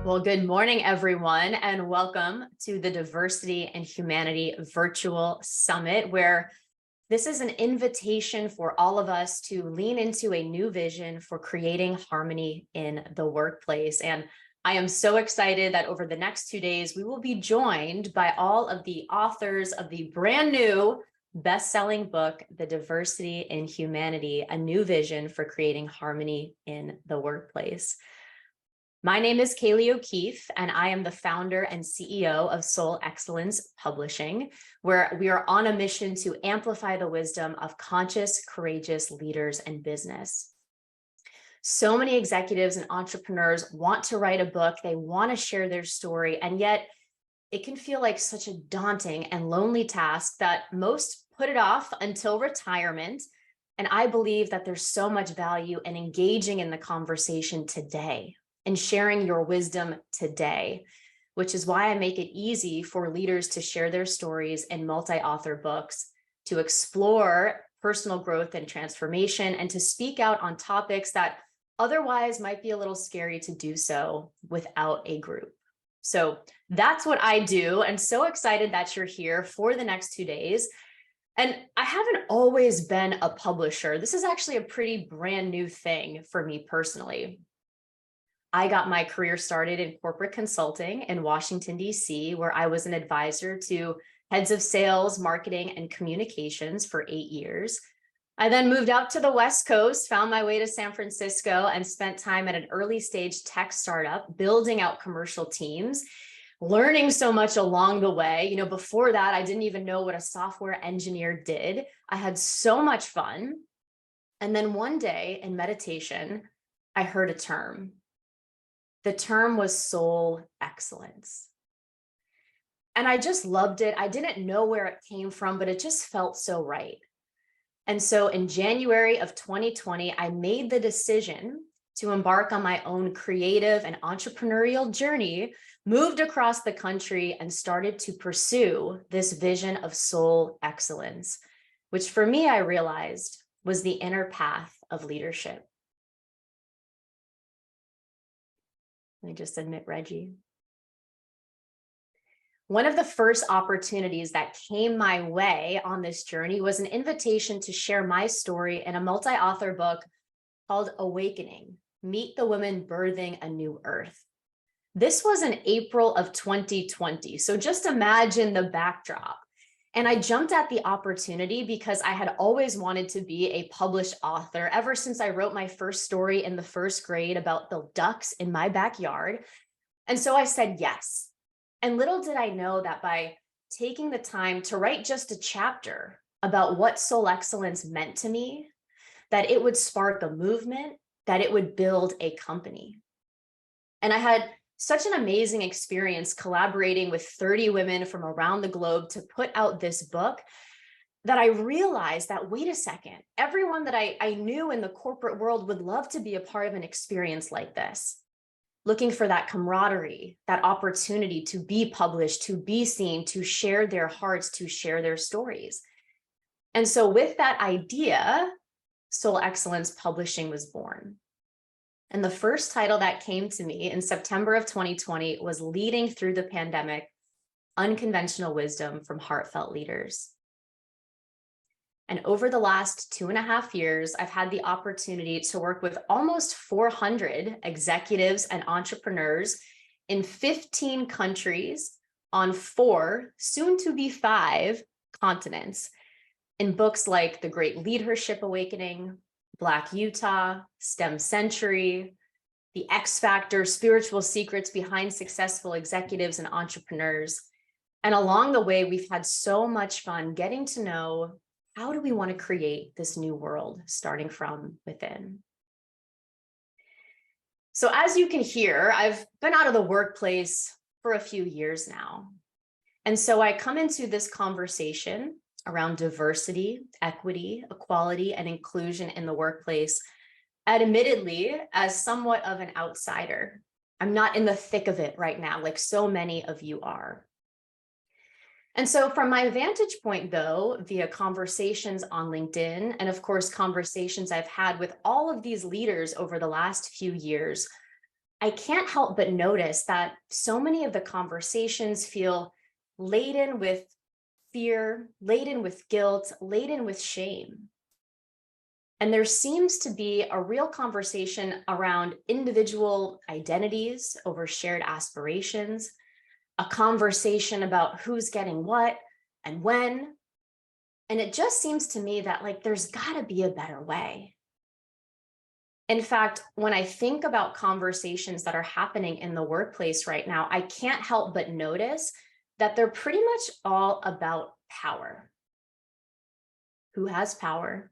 Well, good morning, everyone, and welcome to the Diversity and Humanity Virtual Summit, where this is an invitation for all of us to lean into a new vision for creating harmony in the workplace. And I am so excited that over the next 2 days, we will be joined by all of the authors of the brand new best-selling book, The Diversity and Humanity, a new vision for creating harmony in the workplace. My name is Kayleigh O'Keefe, and I am the founder and CEO of Soul Excellence Publishing, where we are on a mission to amplify the wisdom of conscious, courageous leaders in business. So many executives and entrepreneurs want to write a book, they want to share their story, and yet it can feel like such a daunting and lonely task that most put it off until retirement. And I believe that there's so much value in engaging in the conversation today and sharing your wisdom today, which is why I make it easy for leaders to share their stories in multi-author books, to explore personal growth and transformation, and to speak out on topics that otherwise might be a little scary to do so without a group. So that's what I do, and so excited that you're here for the next 2 days. And I haven't always been a publisher. This is actually a pretty brand new thing for me personally. I got my career started in corporate consulting in Washington, D.C., where I was an advisor to heads of sales, marketing, and communications for 8 years. I then moved out to the West Coast, found my way to San Francisco, and spent time at an early stage tech startup, building out commercial teams, learning so much along the way. Before that, I didn't even know what a software engineer did. I had so much fun. And then one day in meditation, I heard a term. The term was soul excellence. And I just loved it. I didn't know where it came from, but it just felt so right. And so in January of 2020, I made the decision to embark on my own creative and entrepreneurial journey, moved across the country, and started to pursue this vision of soul excellence, which for me, I realized was the inner path of leadership. Let me just admit Reggie. One of the first opportunities that came my way on this journey was an invitation to share my story in a multi-author book called Awakening: Meet the Women Birthing a New Earth. This was in April of 2020. So just imagine the backdrop. And I jumped at the opportunity because I had always wanted to be a published author ever since I wrote my first story in the first grade about the ducks in my backyard. And so I said yes. And little did I know that by taking the time to write just a chapter about what soul excellence meant to me, that it would spark a movement, that it would build a company. And I had such an amazing experience collaborating with 30 women from around the globe to put out this book that I realized that, wait a second, everyone that I knew in the corporate world would love to be a part of an experience like this, looking for that camaraderie, that opportunity to be published, to be seen, to share their hearts, to share their stories. And so with that idea, Soul Excellence Publishing was born. And the first title that came to me in September of 2020 was Leading Through the Pandemic: Unconventional Wisdom from Heartfelt Leaders. And over the last 2.5 years, I've had the opportunity to work with almost 400 executives and entrepreneurs in 15 countries on 4, soon to be 5 continents, in books like The Great Leadership Awakening, Black Utah, STEM Century, The X Factor: Spiritual Secrets Behind Successful Executives and Entrepreneurs. And along the way, we've had so much fun getting to know, how do we want to create this new world starting from within? So as you can hear, I've been out of the workplace for a few years now. And so I come into this conversation around diversity, equity, equality, and inclusion in the workplace, admittedly, as somewhat of an outsider. I'm not in the thick of it right now, like so many of you are. And so from my vantage point, though, via conversations on LinkedIn, and of course, conversations I've had with all of these leaders over the last few years, I can't help but notice that so many of the conversations feel laden with fear, laden with guilt, laden with shame. And there seems to be a real conversation around individual identities over shared aspirations, a conversation about who's getting what and when. And it just seems to me that there's got to be a better way. In fact, when I think about conversations that are happening in the workplace right now, I can't help but notice that they're pretty much all about power. Who has power?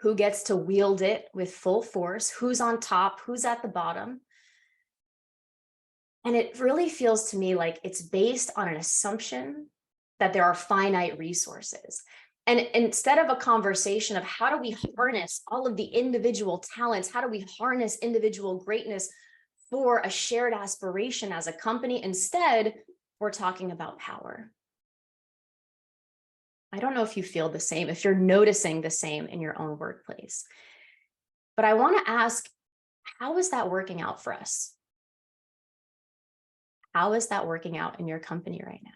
Who gets to wield it with full force? Who's on top? Who's at the bottom? And it really feels to me like it's based on an assumption that there are finite resources. And instead of a conversation of how do we harness all of the individual talents, how do we harness individual greatness for a shared aspiration as a company, instead, we're talking about power. I don't know if you feel the same, if you're noticing the same in your own workplace. But I want to ask, how is that working out for us? How is that working out in your company right now?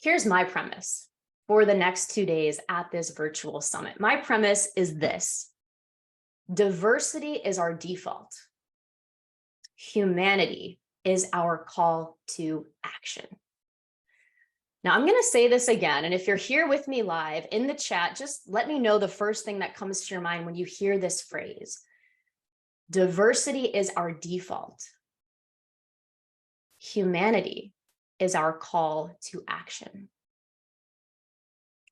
Here's my premise for the next 2 days at this virtual summit. My premise is this: diversity is our default. Humanity is our call to action. Now, I'm going to say this again, and if you're here with me live in the chat, just let me know the first thing that comes to your mind when you hear this phrase. Diversity is our default. Humanity is our call to action.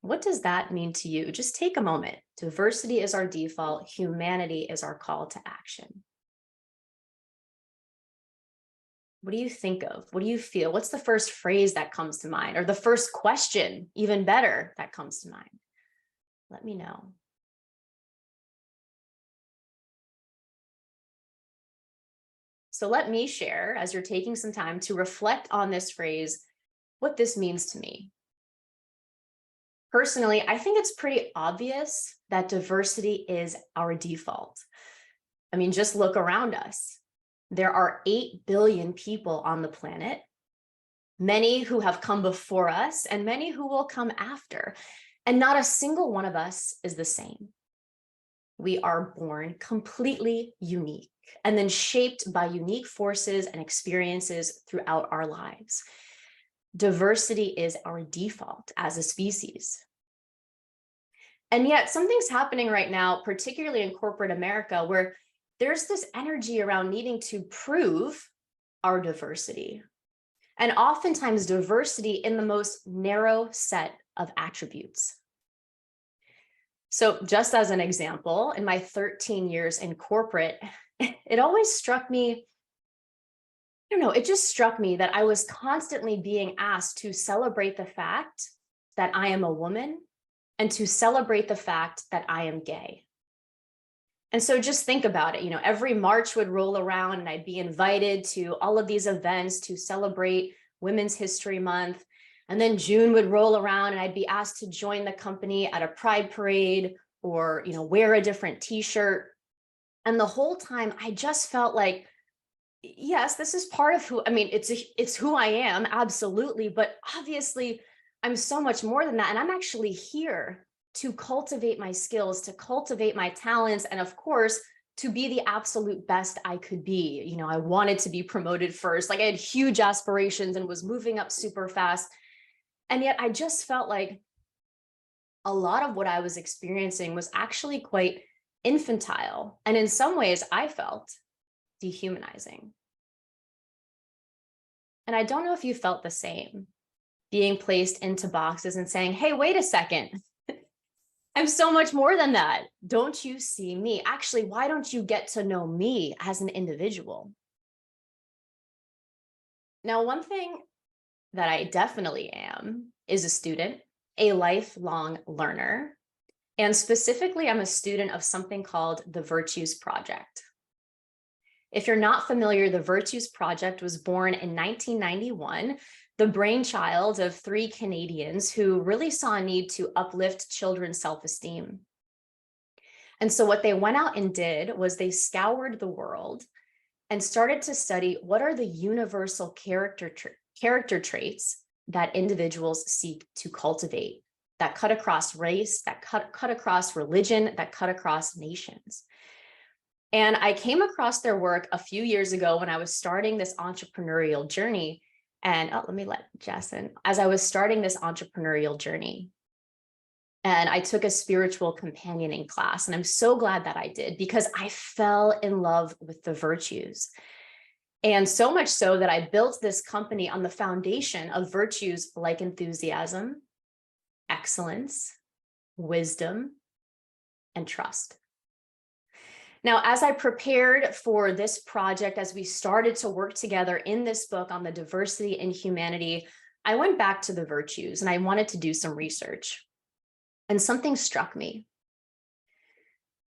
What does that mean to you? Just take a moment. Diversity is our default. Humanity is our call to action. What do you think of? What do you feel? What's the first phrase that comes to mind? Or the first question, even better, that comes to mind? Let me know. So let me share, as you're taking some time to reflect on this phrase, what this means to me. Personally, I think it's pretty obvious that diversity is our default. I mean, just look around us. There are 8 billion people on the planet, many who have come before us and many who will come after. And not a single one of us is the same. We are born completely unique and then shaped by unique forces and experiences throughout our lives. Diversity is our default as a species. And yet something's happening right now, particularly in corporate America, where there's this energy around needing to prove our diversity. And oftentimes diversity in the most narrow set of attributes. So just as an example, in my 13 years in corporate, it always struck me, it just struck me that I was constantly being asked to celebrate the fact that I am a woman and to celebrate the fact that I am gay. And so just think about it, every March would roll around and I'd be invited to all of these events to celebrate Women's History Month. And then June would roll around and I'd be asked to join the company at a pride parade or, wear a different t-shirt. And the whole time I just felt like, yes, this is part of it's who I am, absolutely. But obviously I'm so much more than that. And I'm actually here to cultivate my skills, to cultivate my talents, and of course, to be the absolute best I could be. I wanted to be promoted first. I had huge aspirations and was moving up super fast. And yet I just felt like a lot of what I was experiencing was actually quite infantile. And in some ways I felt dehumanizing. And I don't know if you felt the same, being placed into boxes and saying, hey, wait a second. I'm so much more than that. Don't you see me? Actually, why don't you get to know me as an individual? Now, one thing that I definitely am is a student, a lifelong learner. And specifically, I'm a student of something called the Virtues Project. If you're not familiar, the Virtues Project was born in 1991, the brainchild of 3 Canadians who really saw a need to uplift children's self-esteem. And so what they went out and did was they scoured the world and started to study what are the universal character traits that individuals seek to cultivate, that cut across race, that cut across religion, that cut across nations. And I came across their work a few years ago when I was starting this entrepreneurial journey. And let me let Jess in. As I was starting this entrepreneurial journey, and I took a spiritual companioning class, and I'm so glad that I did, because I fell in love with the virtues. And so much so that I built this company on the foundation of virtues like enthusiasm, excellence, wisdom, and trust. Now, as I prepared for this project, as we started to work together in this book on the diversity and humanity, I went back to the virtues and I wanted to do some research. And something struck me.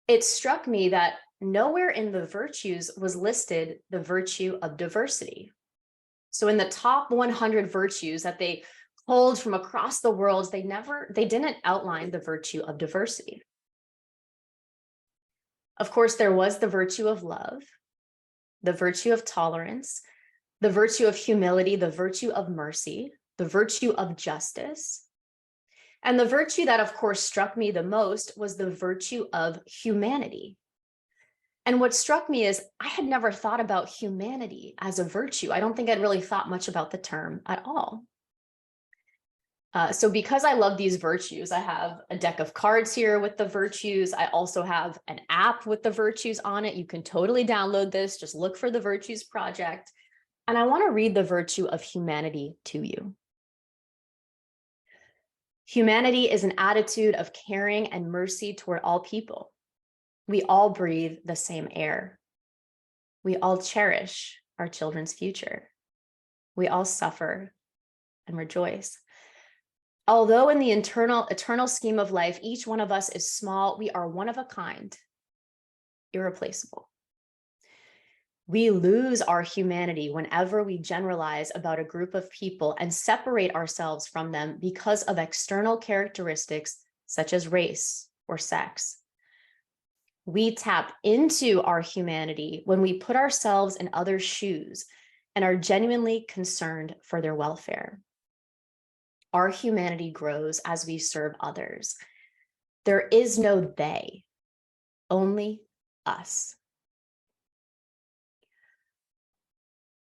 It struck me that nowhere in the virtues was listed the virtue of diversity. So in the top 100 virtues that they pulled from across the world, they didn't outline the virtue of diversity. Of course, there was the virtue of love, the virtue of tolerance, the virtue of humility, the virtue of mercy, the virtue of justice. And the virtue that, of course, struck me the most was the virtue of humanity. And what struck me is I had never thought about humanity as a virtue. I don't think I'd really thought much about the term at all. So because I love these virtues, I have a deck of cards here with the virtues. I also have an app with the virtues on it. You can totally download this. Just look for the Virtues Project. And I want to read the virtue of humanity to you. Humanity is an attitude of caring and mercy toward all people. We all breathe the same air. We all cherish our children's future. We all suffer and rejoice. Although in the eternal scheme of life, each one of us is small, we are one of a kind, irreplaceable. We lose our humanity whenever we generalize about a group of people and separate ourselves from them because of external characteristics such as race or sex. We tap into our humanity when we put ourselves in others' shoes and are genuinely concerned for their welfare. Our humanity grows as we serve others. There is no they, only us.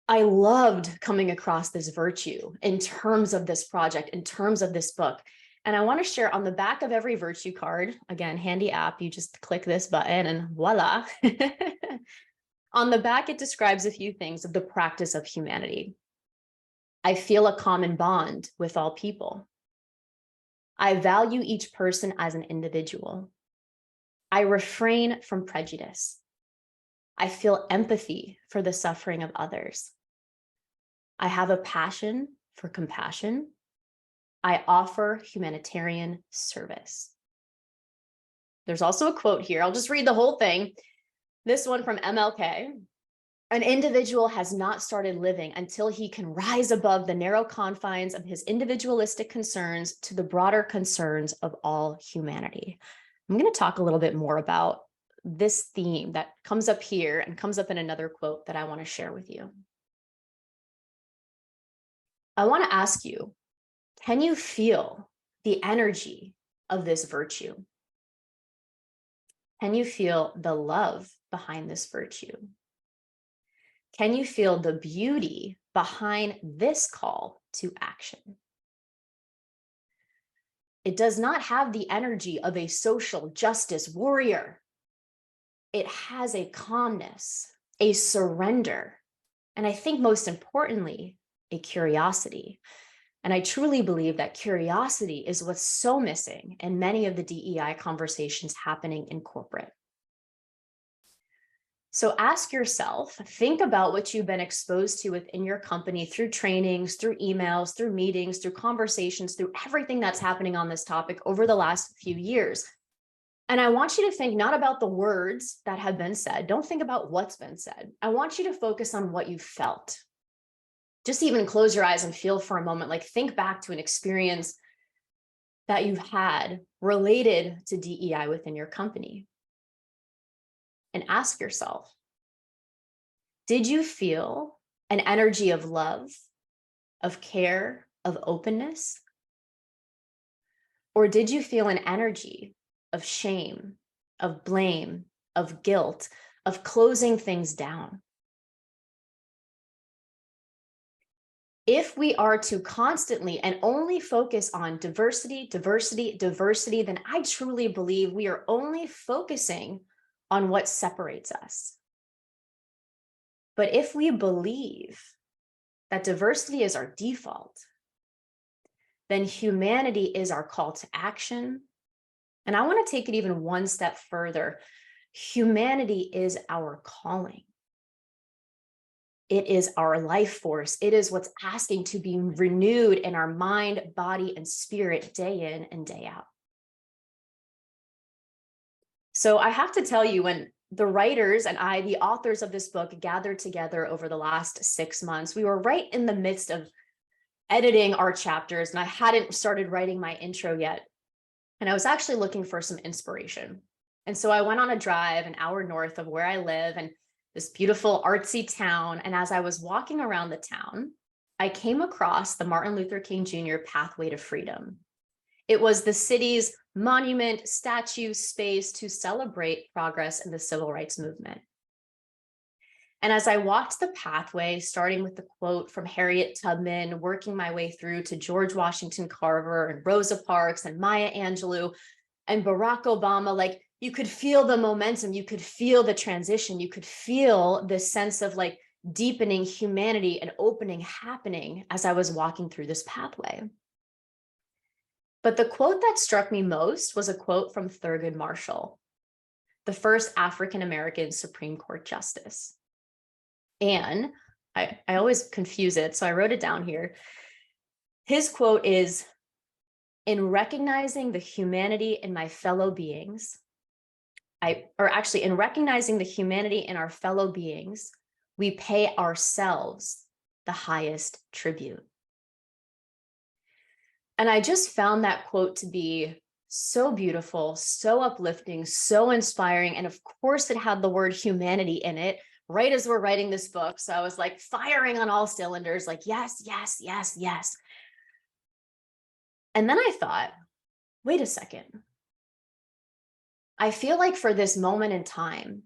I loved coming across this virtue in terms of this project, in terms of this book. And I want to share on the back of every virtue card, again, handy app, you just click this button and voila. On the back, it describes a few things of the practice of humanity. I feel a common bond with all people. I value each person as an individual. I refrain from prejudice. I feel empathy for the suffering of others. I have a passion for compassion. I offer humanitarian service. There's also a quote here. I'll just read the whole thing. This one from MLK. An individual has not started living until he can rise above the narrow confines of his individualistic concerns to the broader concerns of all humanity. I'm going to talk a little bit more about this theme that comes up here and comes up in another quote that I want to share with you. I want to ask you, can you feel the energy of this virtue? Can you feel the love behind this virtue? Can you feel the beauty behind this call to action? It does not have the energy of a social justice warrior. It has a calmness, a surrender, and I think most importantly, a curiosity. And I truly believe that curiosity is what's so missing in many of the DEI conversations happening in corporate. So ask yourself, think about what you've been exposed to within your company through trainings, through emails, through meetings, through conversations, through everything that's happening on this topic over the last few years. And I want you to think not about the words that have been said. Don't think about what's been said. I want you to focus on what you felt. Just even close your eyes and feel for a moment, like think back to an experience that you've had related to DEI within your company. and ask yourself, did you feel an energy of love, of care, of openness? Or did you feel an energy of shame, of blame, of guilt, of closing things down? If we are to constantly and only focus on diversity, diversity, diversity, then I truly believe we are only focusing on what separates us. But if we believe that diversity is our default, then humanity is our call to action. And I want to take it even one step further. Humanity is our calling. It is our life force. It is what's asking to be renewed in our mind, body, and spirit day in and day out. So I have to tell you, when the writers and I, the authors of this book, gathered together over the last 6 months, we were right in the midst of editing our chapters, and I hadn't started writing my intro yet. And I was actually looking for some inspiration. And so I went on a drive an hour north of where I live, and this beautiful artsy town. And as I was walking around the town, I came across the Martin Luther King Jr. Pathway to Freedom. It was the city's monument, statue, space to celebrate progress in the civil rights movement. And as I walked the pathway, starting with the quote from Harriet Tubman, working my way through to George Washington Carver and Rosa Parks and Maya Angelou and Barack Obama, like, you could feel the momentum, you could feel the transition, you could feel this sense of like deepening humanity and opening happening as I was walking through this pathway. But the quote that struck me most was a quote from Thurgood Marshall, the first African-American Supreme Court justice. And I always confuse it, so I wrote it down here. His quote is, "In recognizing the humanity in my fellow beings, in recognizing the humanity in our fellow beings, we pay ourselves the highest tribute." And I just found that quote to be so beautiful, so uplifting, so inspiring. And of course, it had the word humanity in it right as we're writing this book. So I was like firing on all cylinders, like, yes, yes, yes, yes. And then I thought, wait a second. I feel like for this moment in time,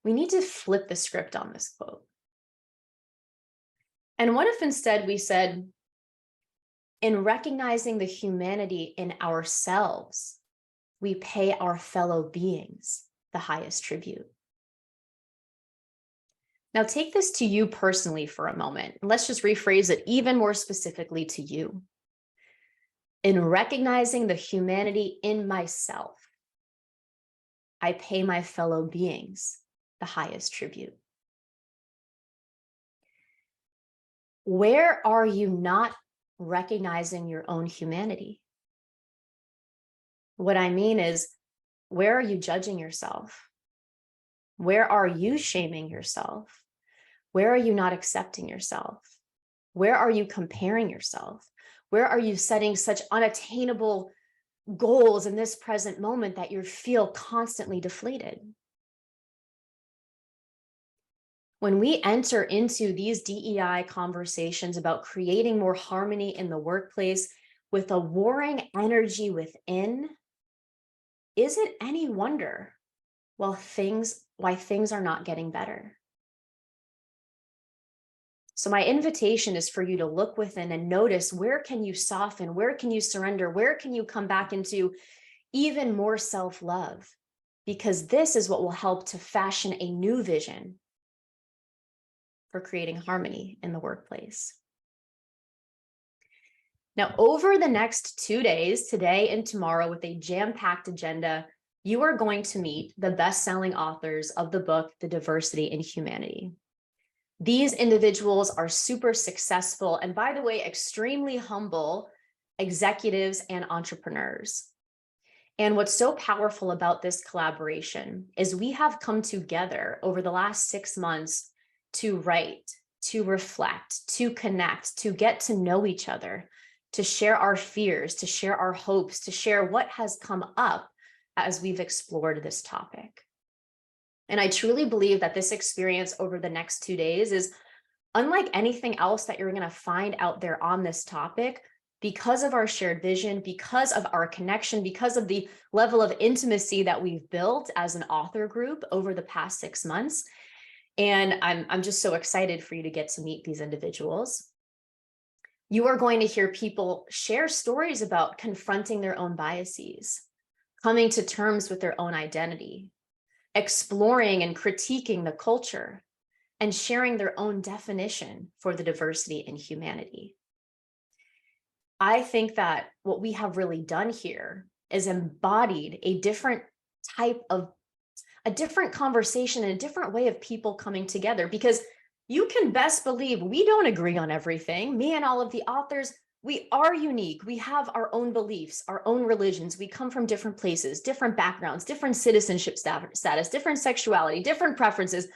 we need to flip the script on this quote. And what if instead we said, in recognizing the humanity in ourselves, we pay our fellow beings the highest tribute? Now take this to you personally for a moment. Let's just rephrase it even more specifically to you. In recognizing the humanity in myself, I pay my fellow beings the highest tribute. Where are you not recognizing your own humanity? What I mean is, where are you judging yourself? Where are you shaming yourself? Where are you not accepting yourself? Where are you comparing yourself? Where are you setting such unattainable goals in this present moment that you feel constantly deflated? When we enter into these DEI conversations about creating more harmony in the workplace with a warring energy within, is it any wonder why things are not getting better? So my invitation is for you to look within and notice, where can you soften? Where can you surrender? Where can you come back into even more self-love? Because this is what will help to fashion a new vision for creating harmony in the workplace. Now, over the next 2 days, today and tomorrow, with a jam-packed agenda, you are going to meet the best-selling authors of the book, The Diversity in Humanity. These individuals are super successful and, by the way, extremely humble executives and entrepreneurs. And what's so powerful about this collaboration is we have come together over the last 6 months to write, to reflect, to connect, to get to know each other, to share our fears, to share our hopes, to share what has come up as we've explored this topic. And I truly believe that this experience over the next 2 days is unlike anything else that you're going to find out there on this topic, because of our shared vision, because of our connection, because of the level of intimacy that we've built as an author group over the past 6 months. And I'm just so excited for you to get to meet these individuals. You are going to hear people share stories about confronting their own biases, coming to terms with their own identity, exploring and critiquing the culture, and sharing their own definition for the diversity and humanity. I think that what we have really done here is embodied a different conversation and a different way of people coming together, because you can best believe we don't agree on everything. Me and all of the authors, we are unique. We have our own beliefs, our own religions. We come from different places, different backgrounds, different citizenship status, different sexuality, different preferences,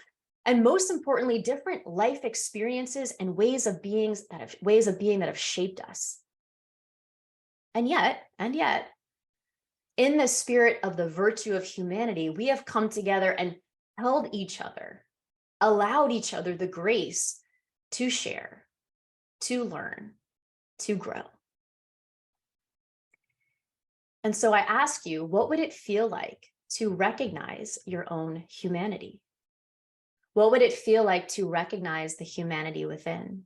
and most importantly, different life experiences and ways of being that have shaped us. And yet, in the spirit of the virtue of humanity, we have come together and held each other, allowed each other the grace to share, to learn, to grow. And so I ask you, what would it feel like to recognize your own humanity? What would it feel like to recognize the humanity within?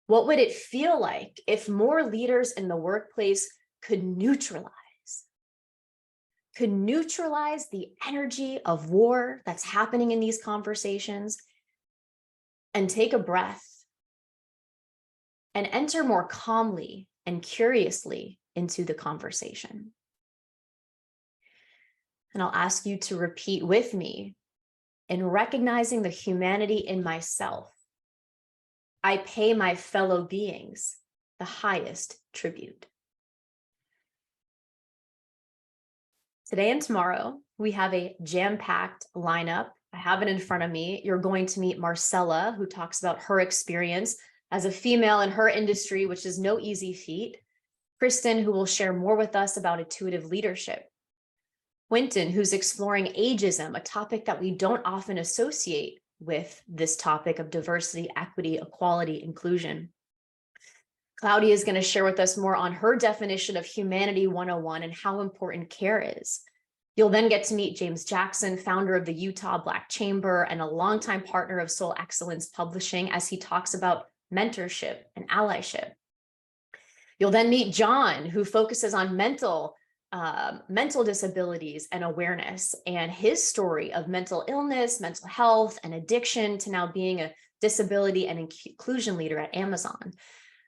What would it feel like if more leaders in the workplace could neutralize the energy of war that's happening in these conversations and take a breath and enter more calmly and curiously into the conversation? And I'll ask you to repeat with me: in recognizing the humanity in myself, I pay my fellow beings the highest tribute. Today and tomorrow, we have a jam-packed lineup. I have it in front of me. You're going to meet Marcella, who talks about her experience as a female in her industry, which is no easy feat. Kristen, who will share more with us about intuitive leadership. Quentin, who's exploring ageism, a topic that we don't often associate with this topic of diversity, equity, equality, inclusion. Claudia is going to share with us more on her definition of Humanity 101 and how important care is. You'll then get to meet James Jackson, founder of the Utah Black Chamber and a longtime partner of Soul Excellence Publishing, as he talks about mentorship and allyship. You'll then meet John, who focuses on mental disabilities and awareness, and his story of mental illness, mental health, and addiction to now being a disability and inclusion leader at Amazon.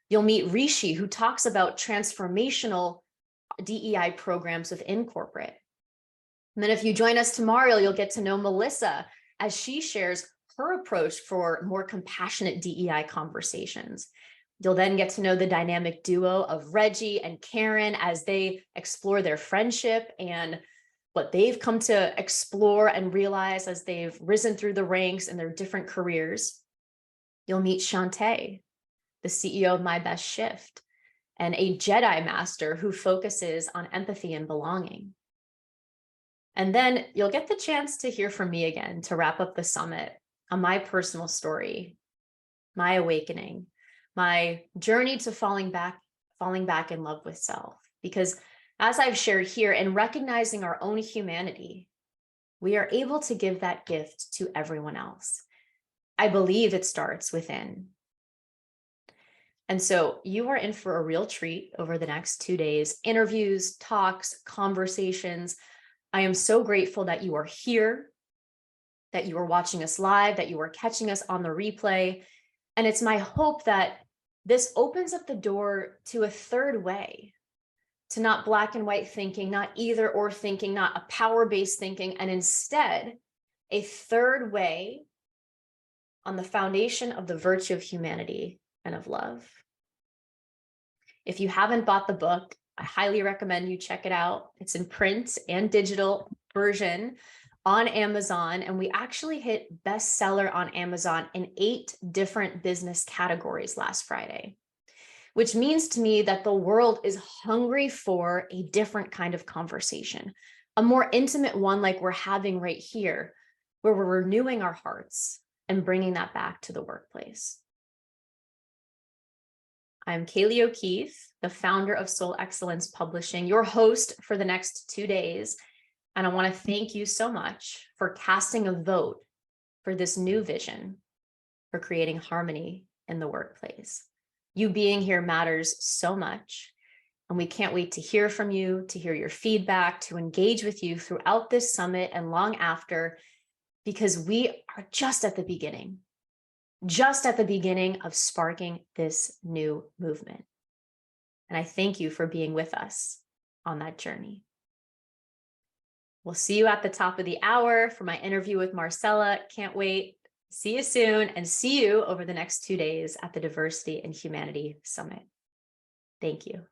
You'll meet Rishi, who talks about transformational DEI programs within corporate. And then if you join us tomorrow, you'll get to know Melissa as she shares her approach for more compassionate DEI conversations. You'll then get to know the dynamic duo of Reggie and Karen as they explore their friendship and what they've come to explore and realize as they've risen through the ranks in their different careers. You'll meet Shantae, the CEO of My Best Shift, and a Jedi master who focuses on empathy and belonging. And then you'll get the chance to hear from me again to wrap up the summit on my personal story, my awakening, my journey to falling back in love with self. Because as I've shared here, in recognizing our own humanity, we are able to give that gift to everyone else. I believe it starts within. And so you are in for a real treat over the next 2 days: interviews, talks, conversations. I am so grateful that you are here, that you are watching us live, that you are catching us on the replay. And it's my hope that this opens up the door to a third way, to not black and white thinking, not either or thinking, not a power-based thinking, and instead a third way on the foundation of the virtue of humanity and of love. If you haven't bought the book, I highly recommend you check it out. It's in print and digital version on Amazon, and we actually hit bestseller on Amazon in 8 different business categories last Friday, which means to me that the world is hungry for a different kind of conversation, a more intimate one like we're having right here, where we're renewing our hearts and bringing that back to the workplace. I'm Kayleigh O'Keefe, the founder of Soul Excellence Publishing, your host for the next 2 days. And I want to thank you so much for casting a vote for this new vision for creating harmony in the workplace. You being here matters so much. And we can't wait to hear from you, to hear your feedback, to engage with you throughout this summit and long after, because we are just at the beginning of sparking this new movement. And I thank you for being with us on that journey. We'll see you at the top of the hour for my interview with Marcella. Can't wait. See you soon, and see you over the next 2 days at the Diversity and Humanity Summit. Thank you.